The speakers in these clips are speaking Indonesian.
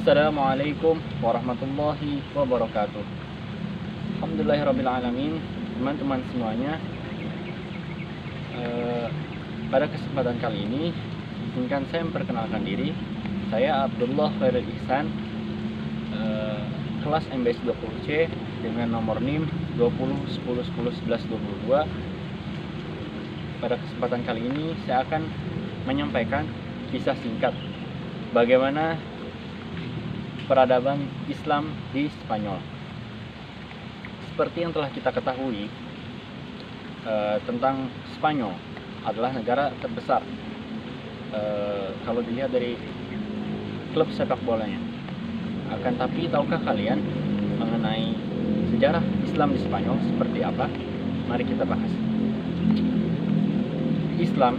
Assalamualaikum warahmatullahi wabarakatuh. Alhamdulillahirrabbilalamin. Teman-teman semuanya, pada kesempatan kali ini izinkan saya memperkenalkan diri. Saya Abdullah Khairul Ihsan, kelas MBS 20C dengan nomor NIM 2010101122. Pada kesempatan kali ini saya akan menyampaikan kisah singkat bagaimana peradaban Islam di Spanyol. Seperti yang telah kita ketahui, tentang Spanyol adalah negara terbesar kalau dilihat dari klub sepak bolanya. Akan tapi tahukah kalian mengenai sejarah Islam di Spanyol seperti apa? Mari kita bahas. Islam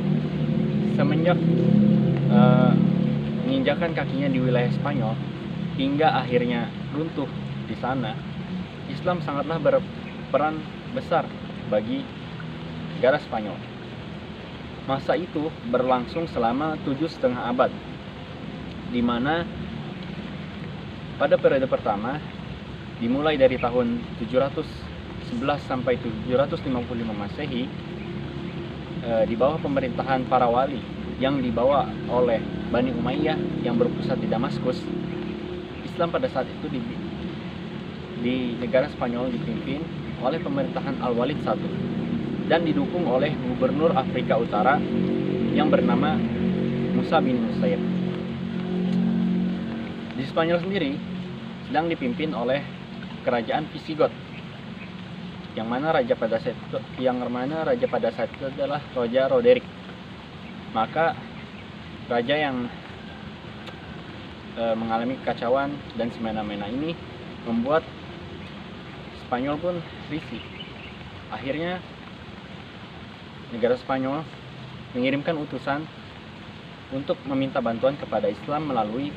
semenjak menginjakan kakinya di wilayah Spanyol hingga akhirnya runtuh di sana, Islam sangatlah berperan besar bagi negara Spanyol. Masa itu berlangsung selama 7,5 abad, di mana pada periode pertama dimulai dari tahun 711 sampai 755 Masehi, di bawah pemerintahan para wali yang dibawa oleh Bani Umayyah yang berpusat di Damaskus. Islam pada saat itu di negara Spanyol dipimpin oleh pemerintahan Al-Walid I dan didukung oleh gubernur Afrika Utara yang bernama Musa bin Nusayr. Di Spanyol sendiri sedang dipimpin oleh kerajaan Visigot, yang mana raja pada saat itu adalah Raja Roderick. Maka raja yang mengalami kekacauan dan semena-mena ini membuat Spanyol pun risih. Akhirnya negara Spanyol mengirimkan utusan untuk meminta bantuan kepada Islam melalui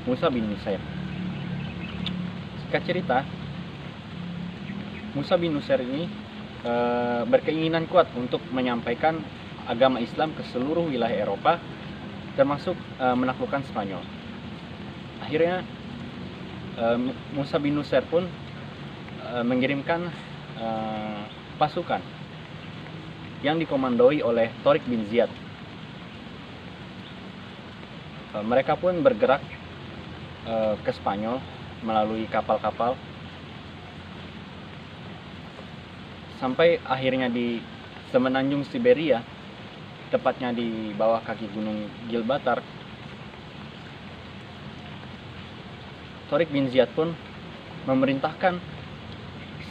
Musa bin Nusayr. Singkat cerita, Musa bin Nusayr ini berkeinginan kuat untuk menyampaikan agama Islam ke seluruh wilayah Eropa, termasuk menaklukkan Spanyol. Akhirnya Musa bin Nusayr pun mengirimkan pasukan yang dikomandoi oleh Tariq bin Ziyad. Mereka pun bergerak ke Spanyol melalui kapal-kapal sampai akhirnya di semenanjung Siberia, tepatnya di bawah kaki gunung Gilbatar. Tariq bin Ziyad pun memerintahkan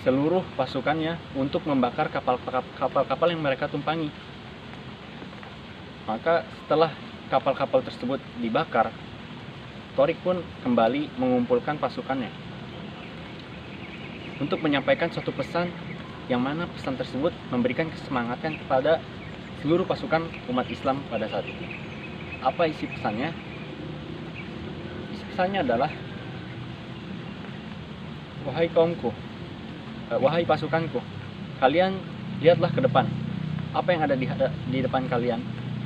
seluruh pasukannya untuk membakar kapal-kapal yang mereka tumpangi. Maka setelah kapal-kapal tersebut dibakar, Tariq pun kembali mengumpulkan pasukannya untuk menyampaikan suatu pesan, yang mana pesan tersebut memberikan kesemangatan kepada seluruh pasukan umat Islam pada saat itu. Apa isi pesannya? Isi pesannya adalah, wahai kaumku, wahai pasukanku, kalian lihatlah ke depan. Apa yang ada di depan kalian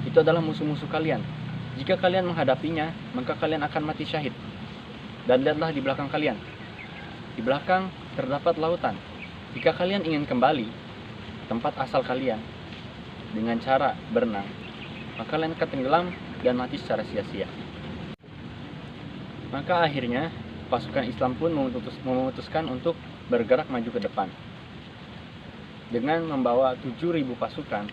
itu adalah musuh-musuh kalian. Jika kalian menghadapinya, maka kalian akan mati syahid. Dan lihatlah di belakang kalian. Di belakang terdapat lautan. Jika kalian ingin kembali ke tempat asal kalian dengan cara berenang, maka kalian akan tenggelam dan mati secara sia-sia. Maka akhirnya pasukan Islam pun memutuskan untuk bergerak maju ke depan dengan membawa 7.000 pasukan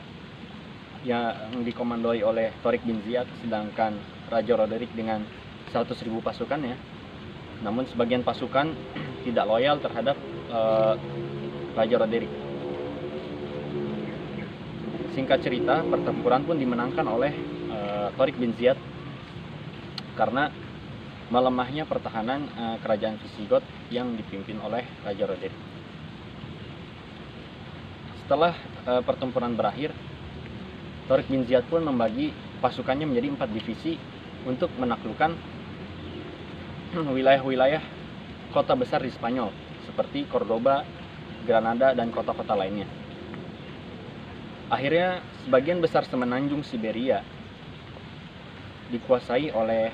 yang dikomandoi oleh Tariq bin Ziyad, sedangkan Raja Roderick dengan 100.000 pasukannya. Namun sebagian pasukan tidak loyal terhadap Raja Roderick. Singkat cerita, pertempuran pun dimenangkan oleh Tariq bin Ziyad karena melemahnya pertahanan kerajaan Visigot yang dipimpin oleh Raja Roderick. Setelah pertempuran berakhir, Tariq bin Ziyad pun membagi pasukannya menjadi 4 divisi untuk menaklukkan wilayah-wilayah kota besar di Spanyol seperti Cordoba, Granada, dan kota-kota lainnya. Akhirnya sebagian besar semenanjung Siberia dikuasai oleh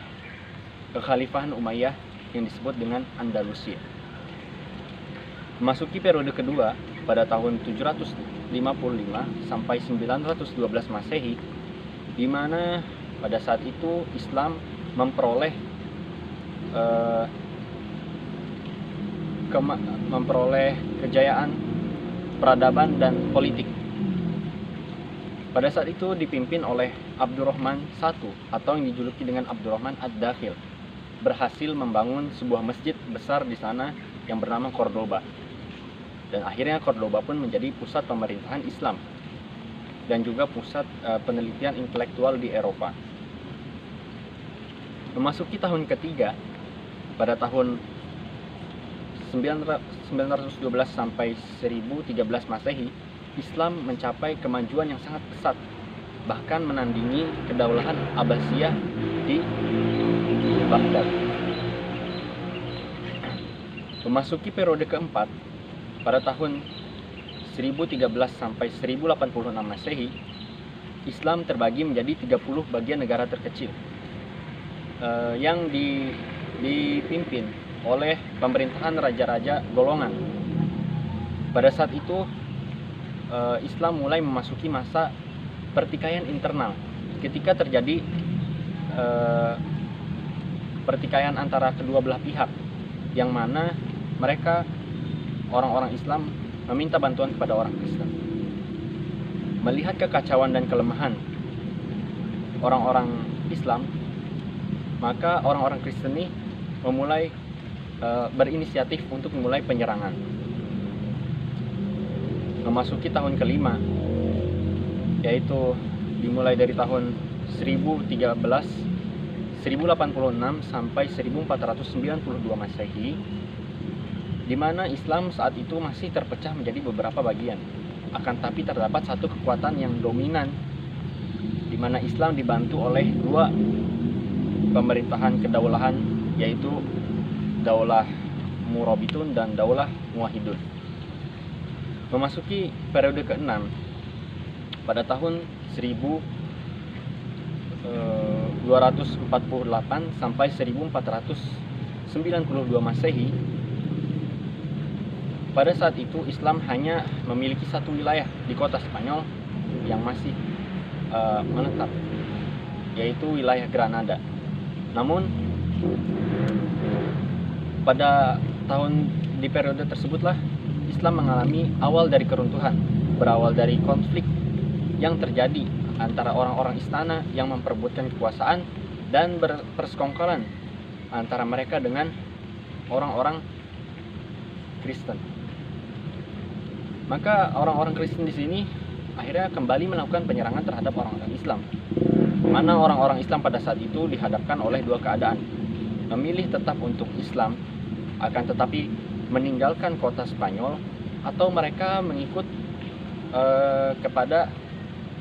kekhalifahan Umayyah yang disebut dengan Andalusia. Memasuki periode kedua pada tahun 755 sampai 912 Masehi, di mana pada saat itu Islam memperoleh kejayaan peradaban dan politik. Pada saat itu dipimpin oleh Abdurrahman I atau yang dijuluki dengan Abdurrahman Ad-Dakhil, berhasil membangun sebuah masjid besar di sana yang bernama Cordoba. Dan akhirnya Cordoba pun menjadi pusat pemerintahan Islam dan juga pusat penelitian intelektual di Eropa. Memasuki tahun ketiga pada tahun 912 sampai 1013 Masehi, Islam mencapai kemajuan yang sangat pesat, bahkan menandingi kedaulahan Abbasiyah di Baghdad. Memasuki periode keempat pada tahun 1013 sampai 1086 Masehi, Islam terbagi menjadi 30 bagian negara terkecil yang dipimpin oleh pemerintahan raja-raja golongan. Pada saat itu Islam mulai memasuki masa pertikaian internal ketika terjadi pertikaian antara kedua belah pihak, yang mana mereka orang-orang Islam meminta bantuan kepada orang Kristen. Melihat kekacauan dan kelemahan orang-orang Islam, maka orang-orang Kristen ini memulai berinisiatif untuk memulai penyerangan. Memasuki tahun kelima, yaitu dimulai dari tahun 1013, 1086 sampai 1492 Masehi, di mana Islam saat itu masih terpecah menjadi beberapa bagian. Akan tapi terdapat satu kekuatan yang dominan, di mana Islam dibantu oleh dua pemerintahan kedaulahan, yaitu Daulah Murabitun dan Daulah Muwahhidun. Memasuki periode ke-6 pada tahun 1248 sampai 1492 Masehi. Pada saat itu Islam hanya memiliki satu wilayah di kota Spanyol yang masih menetap, yaitu wilayah Granada. Namun pada di periode tersebutlah Islam mengalami awal dari keruntuhan, berawal dari konflik yang terjadi antara orang-orang istana yang memperebutkan kekuasaan dan persekongkolan antara mereka dengan orang-orang Kristen. Maka orang-orang Kristen di sini akhirnya kembali melakukan penyerangan terhadap orang-orang Islam. Mana orang-orang Islam pada saat itu dihadapkan oleh dua keadaan: memilih tetap untuk Islam, akan tetapi meninggalkan kota Spanyol, atau mereka mengikut kepada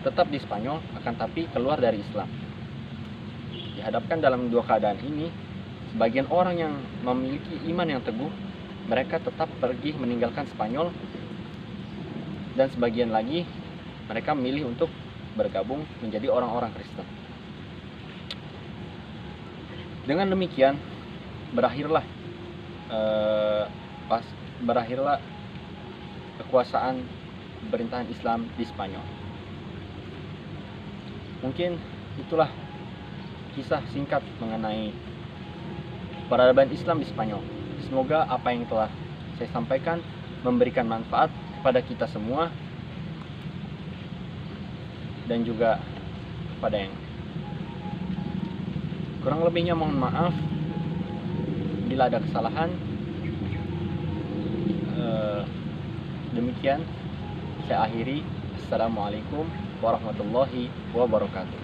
tetap di Spanyol, akan tapi keluar dari Islam. Dihadapkan dalam dua keadaan ini, sebagian orang yang memiliki iman yang teguh, mereka tetap pergi meninggalkan Spanyol, dan sebagian lagi mereka memilih untuk bergabung menjadi orang-orang Kristen. Dengan demikian berakhirlah kekuasaan pemerintahan Islam di Spanyol. Mungkin itulah kisah singkat mengenai peradaban Islam di Spanyol. Semoga apa yang telah saya sampaikan memberikan manfaat kepada kita semua dan juga kepada yang kurang lebihnya. Mohon maaf bila ada kesalahan. Demikian saya akhiri. Assalamualaikum warahmatullahi wabarakatuh.